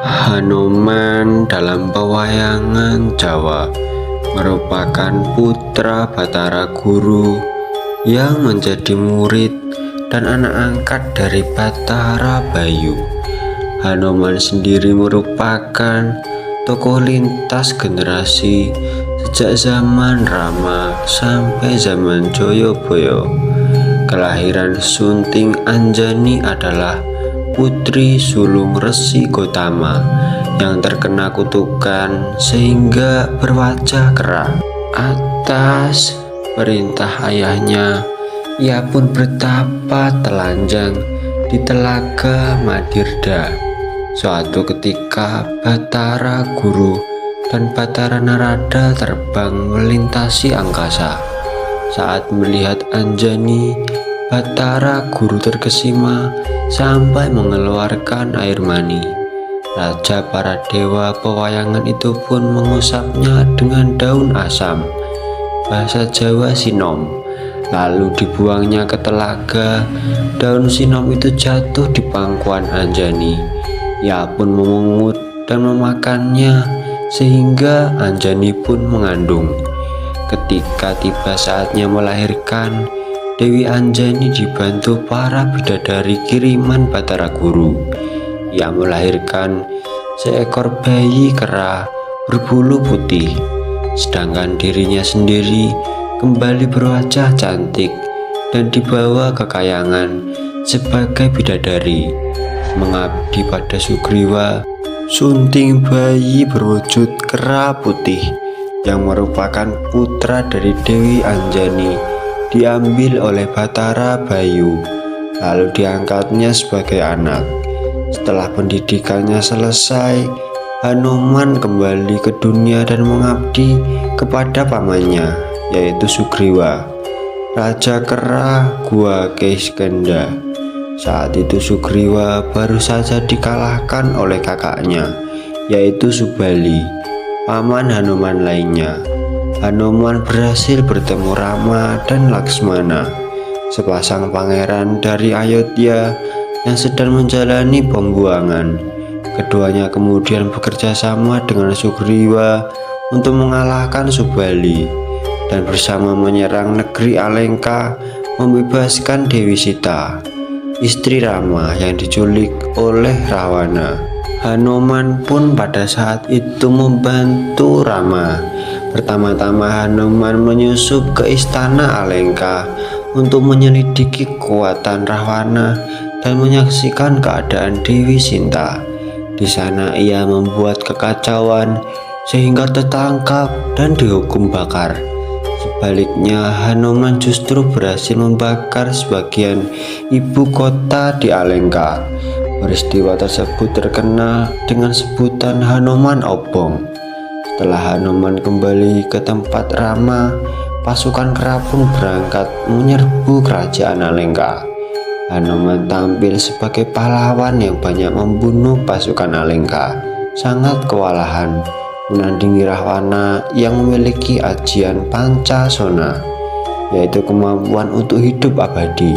Hanoman dalam pewayangan Jawa merupakan putra Batara Guru yang menjadi murid dan anak angkat dari Batara Bayu. Hanoman sendiri merupakan tokoh lintas generasi sejak zaman Rama sampai zaman Joyoboyo. Kelahiran Sunting Anjani adalah putri sulung Resi Gotama yang terkena kutukan sehingga berwajah kera. Atas perintah ayahnya, ia pun bertapa telanjang di Telaga Madirda. Suatu ketika Batara Guru dan Batara Narada terbang melintasi angkasa. Saat melihat Anjani, Batara Guru terkesima sampai mengeluarkan air mani. Raja para dewa pewayangan itu pun mengusapnya dengan daun asam, bahasa Jawa sinom, lalu dibuangnya ke telaga. Daun sinom itu jatuh di pangkuan Anjani. Ia pun memungut dan memakannya sehingga Anjani pun mengandung. Ketika tiba saatnya melahirkan, Dewi Anjani dibantu para bidadari kiriman Batara Guru. Ia melahirkan seekor bayi kera berbulu putih, sedangkan dirinya sendiri kembali berwajah cantik dan dibawa ke kayangan sebagai bidadari, mengabdi pada Sugriwa. Sunting bayi berwujud kera putih yang merupakan putra dari Dewi Anjani diambil oleh Batara Bayu, lalu diangkatnya sebagai anak. Setelah pendidikannya selesai, Hanoman kembali ke dunia dan mengabdi kepada pamannya, yaitu Sugriwa, Raja Kera Gua Kiskenda. Saat itu Sugriwa baru saja dikalahkan oleh kakaknya, yaitu Subali, paman Hanoman lainnya. Hanoman berhasil bertemu Rama dan Laksmana, sepasang pangeran dari Ayodhya yang sedang menjalani pembuangan. Keduanya kemudian bekerja sama dengan Sugriwa untuk mengalahkan Subali dan bersama menyerang negeri Alengka, membebaskan Dewi Sita, istri Rama yang diculik oleh Rawana. Hanoman pun pada saat itu membantu Rama. Pertama-tama Hanoman menyusup ke istana Alengka untuk menyelidiki kekuatan Rawana dan menyaksikan keadaan Dewi Sinta. Di sana ia membuat kekacauan sehingga tertangkap dan dihukum bakar. Sebaliknya, Hanoman justru berhasil membakar sebagian ibu kota di Alengka. Peristiwa tersebut terkenal dengan sebutan Hanoman Obong. Setelah Hanoman kembali ke tempat Rama, pasukan kera pun berangkat menyerbu kerajaan Alengka. Hanoman tampil sebagai pahlawan yang banyak membunuh pasukan Alengka, sangat kewalahan menandingi Rawana yang memiliki ajian Pancasona, yaitu kemampuan untuk hidup abadi.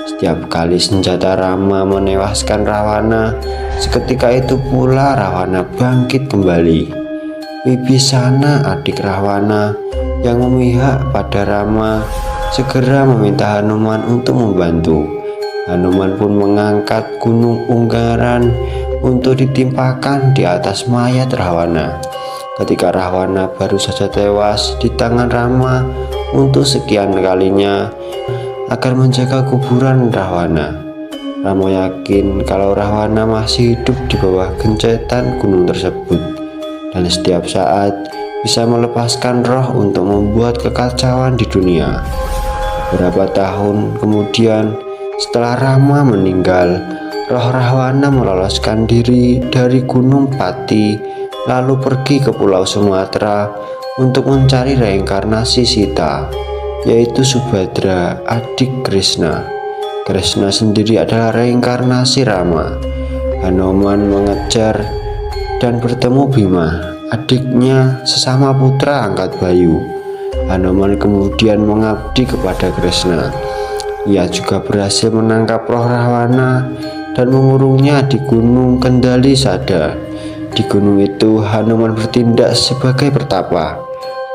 Setiap kali senjata Rama menewaskan Rawana, seketika itu pula Rawana bangkit kembali. Wibisana, adik Rawana yang memihak pada Rama, segera meminta Hanoman untuk membantu. Hanoman pun mengangkat gunung Unggaran untuk ditimpakan di atas mayat Rawana. Ketika Rawana baru saja tewas di tangan Rama untuk sekian kalinya agar menjaga kuburan Rawana. Rama yakin kalau Rawana masih hidup di bawah gencetan gunung tersebut dan setiap saat bisa melepaskan roh untuk membuat kekacauan di dunia. Beberapa tahun kemudian, setelah Rama meninggal, roh Rawana meloloskan diri dari Gunung Pati lalu pergi ke Pulau Sumatera untuk mencari reinkarnasi Sita, yaitu Subhadra, adik Krishna. Krishna sendiri adalah reinkarnasi Rama. Hanoman mengejar dan bertemu Bima, adiknya sesama putra angkat Bayu. Hanoman kemudian mengabdi kepada Krishna. Ia juga berhasil menangkap roh Rawana dan mengurungnya di Gunung Kendali Sada. Di gunung itu Hanuman bertindak sebagai pertapa.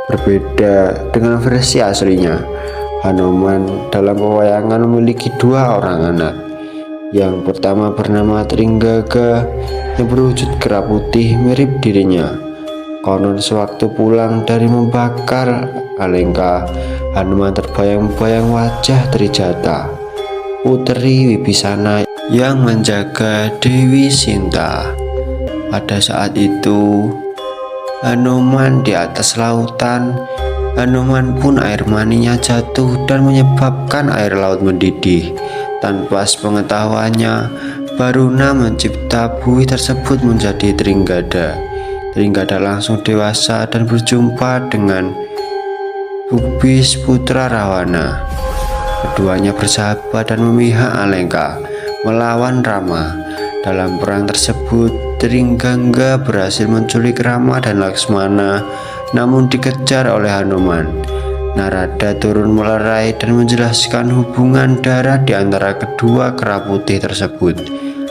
Berbeda dengan versi aslinya, Hanuman dalam pewayangan memiliki 2 orang anak. Yang pertama bernama Trenggaga yang berwujud kera putih mirip dirinya. Konon sewaktu pulang dari membakar Alengka, Hanuman terbayang-bayang wajah Trijata, putri Wibisana yang menjaga Dewi Sinta. Pada saat itu Hanuman di atas lautan. Hanuman pun air maninya jatuh dan menyebabkan air laut mendidih. Tanpa sepengetahuannya, Baruna mencipta buih tersebut menjadi Tringgada. Tringgada langsung dewasa dan berjumpa dengan Bubis putra Rawana. Keduanya bersahabat dan memihak Alengka melawan Rama. Dalam perang tersebut, Tringgangga berhasil menculik Rama dan Laksmana, namun dikejar oleh Hanuman. Narada turun melerai dan menjelaskan hubungan darah di antara kedua kera putih tersebut.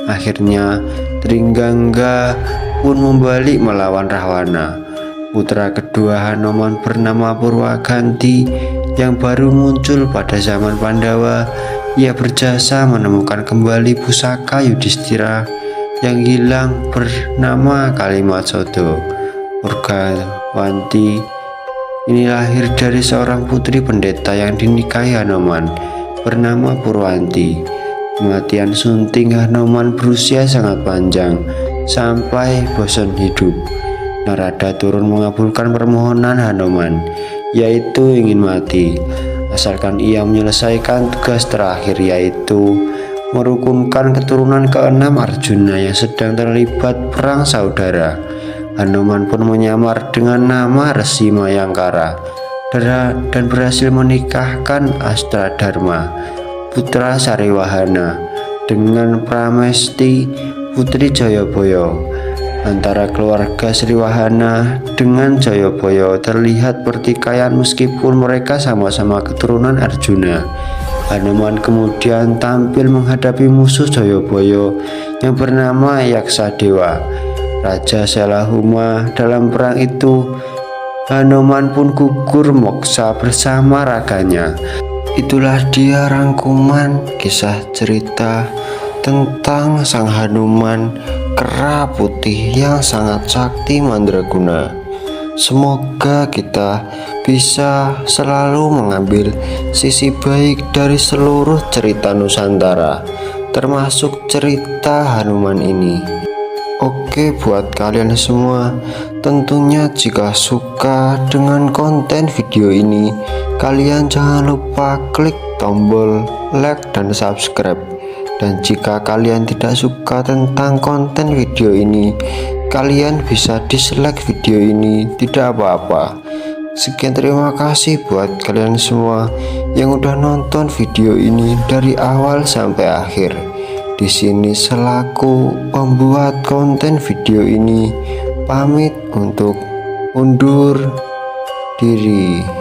Akhirnya Tringgangga pun membalik melawan Rahwana. Putra kedua Hanuman bernama Purwaganti yang baru muncul pada zaman Pandawa. Ia berjasa menemukan kembali pusaka Yudhistira yang hilang bernama Kalimatsodo. Purwaganti ini lahir dari seorang putri pendeta yang dinikahi Hanuman bernama Purwanti. Kematian sunting Hanuman berusia sangat panjang sampai bosan hidup. Narada turun mengabulkan permohonan Hanuman, yaitu ingin mati asalkan ia menyelesaikan tugas terakhir, yaitu merukunkan keturunan ke-6 Arjuna yang sedang terlibat perang saudara. Hanuman pun menyamar dengan nama Resi Mayangkara dan berhasil menikahkan Astradharma, putra Sariwahana, dengan Pramesti, putri Jayabaya. Antara keluarga Sriwahana dengan Jayabaya terlihat pertikaian meskipun mereka sama-sama keturunan Arjuna. Hanuman kemudian tampil menghadapi musuh Jayabaya yang bernama Yaksadewa, Raja Selahuma. Dalam perang itu Hanuman pun gugur moksa bersama raganya. Itulah dia rangkuman kisah cerita tentang Sang Hanuman, kera putih yang sangat sakti mandraguna. Semoga kita bisa selalu mengambil sisi baik dari seluruh cerita Nusantara, termasuk cerita Hanuman ini. Oke, buat kalian semua, tentunya jika suka dengan konten video ini, kalian jangan lupa klik tombol like dan subscribe. Dan jika kalian tidak suka tentang konten video ini, kalian bisa dislike video ini, tidak apa-apa. Sekian, terima kasih buat kalian semua yang udah nonton video ini dari awal sampai akhir. Di sini selaku pembuat konten video ini pamit untuk undur diri.